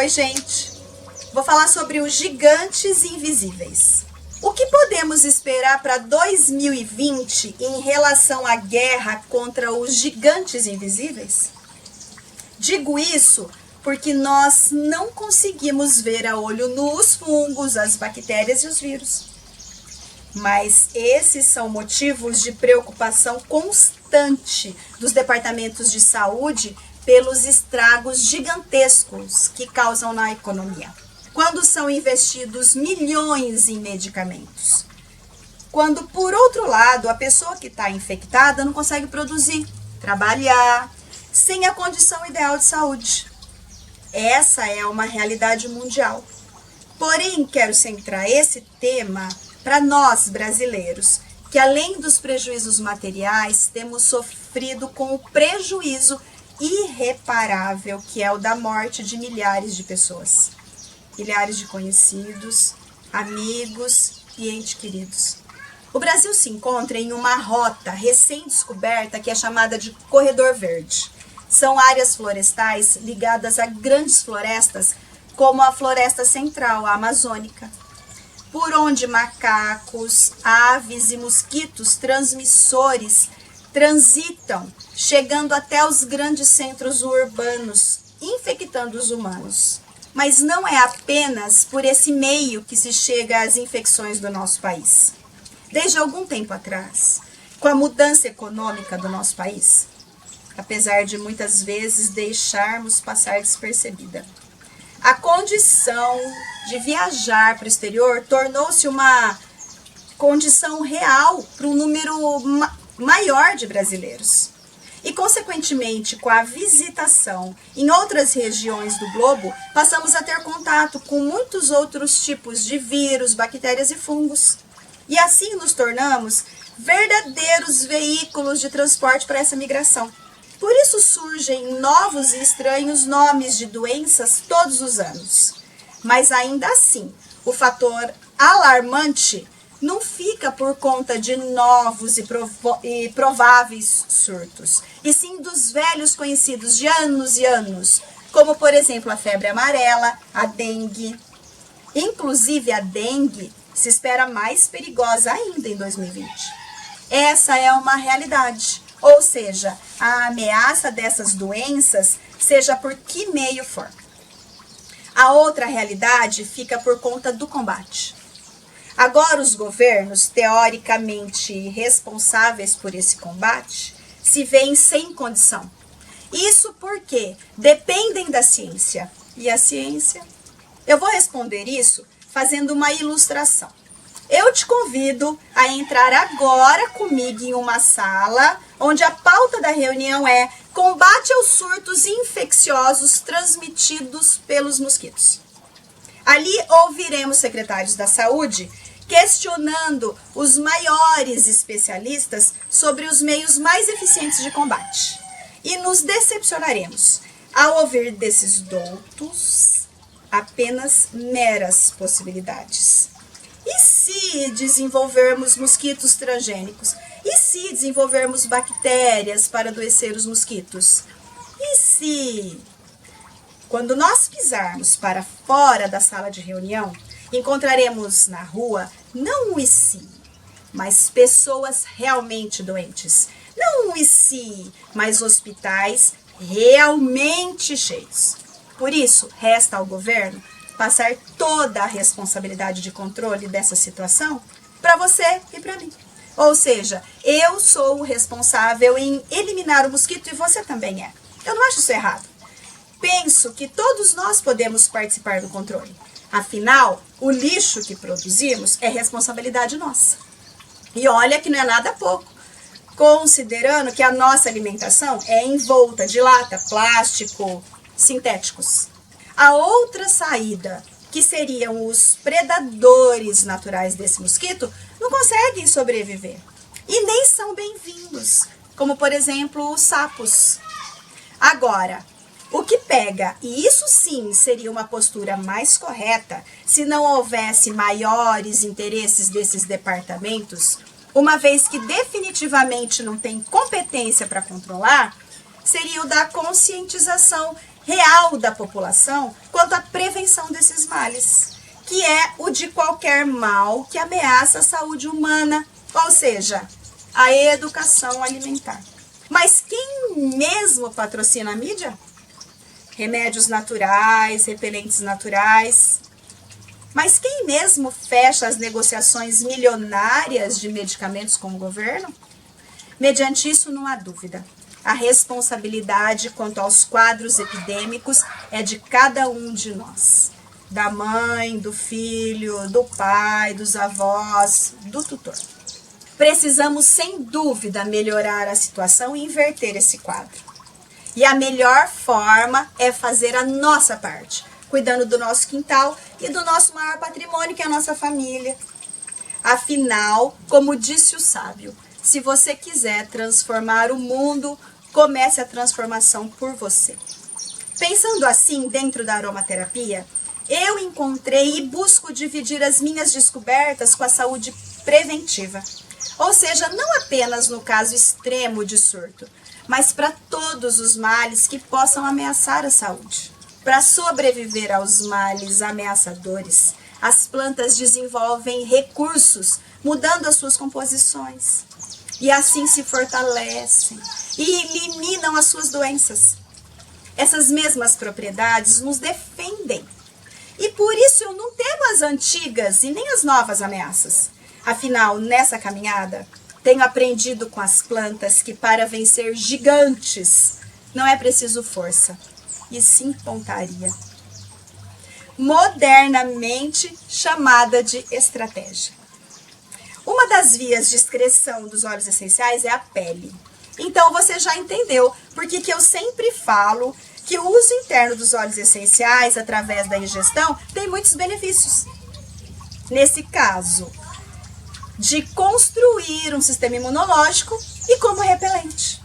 Oi, gente! Vou falar sobre os gigantes invisíveis. O que podemos esperar para 2020 em relação à guerra contra os gigantes invisíveis? Digo isso porque nós não conseguimos ver a olho nu os fungos, as bactérias e os vírus. Mas esses são motivos de preocupação constante dos departamentos de saúde pelos estragos gigantescos que causam na economia. Quando são investidos milhões em medicamentos. Quando, por outro lado, a pessoa que está infectada não consegue produzir, trabalhar, sem a condição ideal de saúde. Essa é uma realidade mundial. Porém, quero centrar esse tema para nós, brasileiros, que além dos prejuízos materiais, temos sofrido com o prejuízo irreparável que é o da morte de milhares de pessoas. Milhares de conhecidos, amigos e entes queridos. O Brasil se encontra em uma rota recém-descoberta que é chamada de Corredor Verde. São áreas florestais ligadas a grandes florestas, como a Floresta Central, a Amazônica, por onde macacos, aves e mosquitos transmissores transitam, chegando até os grandes centros urbanos, infectando os humanos. Mas não é apenas por esse meio que se chega às infecções do nosso país. Desde algum tempo atrás, com a mudança econômica do nosso país, apesar de muitas vezes deixarmos passar despercebida, a condição de viajar para o exterior tornou-se uma condição real para um número maior de brasileiros. E, consequentemente, com a visitação em outras regiões do globo, passamos a ter contato com muitos outros tipos de vírus, bactérias e fungos. E assim nos tornamos verdadeiros veículos de transporte para essa migração. Por isso surgem novos e estranhos nomes de doenças todos os anos. Mas ainda assim, o fator alarmante não fica por conta de novos e prováveis surtos, e sim dos velhos conhecidos de anos e anos, como por exemplo a febre amarela, a dengue. Inclusive a dengue se espera mais perigosa ainda em 2020. Essa é uma realidade, ou seja, a ameaça dessas doenças, seja por que meio for. A outra realidade fica por conta do combate. Agora os governos, teoricamente responsáveis por esse combate, se veem sem condição. Isso porque dependem da ciência. E a ciência? Eu vou responder isso fazendo uma ilustração. Eu te convido a entrar agora comigo em uma sala onde a pauta da reunião é combate aos surtos infecciosos transmitidos pelos mosquitos. Ali ouviremos secretários da saúde questionando os maiores especialistas sobre os meios mais eficientes de combate. E nos decepcionaremos ao ouvir desses doutos apenas meras possibilidades. E se desenvolvermos mosquitos transgênicos? E se desenvolvermos bactérias para adoecer os mosquitos? E se, quando nós pisarmos para fora da sala de reunião, encontraremos na rua não um e se, mas pessoas realmente doentes. Não um e se, mas hospitais realmente cheios. Por isso, resta ao governo passar toda a responsabilidade de controle dessa situação para você e para mim. Ou seja, eu sou o responsável em eliminar o mosquito e você também é. Eu não acho isso errado. Penso que todos nós podemos participar do controle. Afinal, o lixo que produzimos é responsabilidade nossa. E olha que não é nada pouco, considerando que a nossa alimentação é envolta de lata, plástico, sintéticos. A outra saída, que seriam os predadores naturais desse mosquito, não conseguem sobreviver. E nem são bem-vindos, como por exemplo os sapos. Agora, o que pega, e isso sim seria uma postura mais correta, se não houvesse maiores interesses desses departamentos, uma vez que definitivamente não tem competência para controlar, seria o da conscientização real da população quanto à prevenção desses males, que é o de qualquer mal que ameaça a saúde humana, ou seja, a educação alimentar. Mas quem mesmo patrocina a mídia? Remédios naturais, repelentes naturais. Mas quem mesmo fecha as negociações milionárias de medicamentos com o governo? Mediante isso, não há dúvida. A responsabilidade quanto aos quadros epidêmicos é de cada um de nós. Da mãe, do filho, do pai, dos avós, do tutor. Precisamos, sem dúvida, melhorar a situação e inverter esse quadro. E a melhor forma é fazer a nossa parte, cuidando do nosso quintal e do nosso maior patrimônio, que é a nossa família. Afinal, como disse o sábio, se você quiser transformar o mundo, comece a transformação por você. Pensando assim, dentro da aromaterapia, eu encontrei e busco dividir as minhas descobertas com a saúde preventiva. Ou seja, não apenas no caso extremo de surto, mas para todos os males que possam ameaçar a saúde. Para sobreviver aos males ameaçadores, as plantas desenvolvem recursos, mudando as suas composições. E assim se fortalecem e eliminam as suas doenças. Essas mesmas propriedades nos defendem. E por isso eu não temo as antigas e nem as novas ameaças. Afinal, nessa caminhada, tenho aprendido com as plantas que para vencer gigantes não é preciso força, e sim pontaria. Modernamente chamada de estratégia. Uma das vias de excreção dos óleos essenciais é a pele. Então você já entendeu por que eu sempre falo que o uso interno dos óleos essenciais através da ingestão tem muitos benefícios. Nesse caso, de construir um sistema imunológico e como repelente.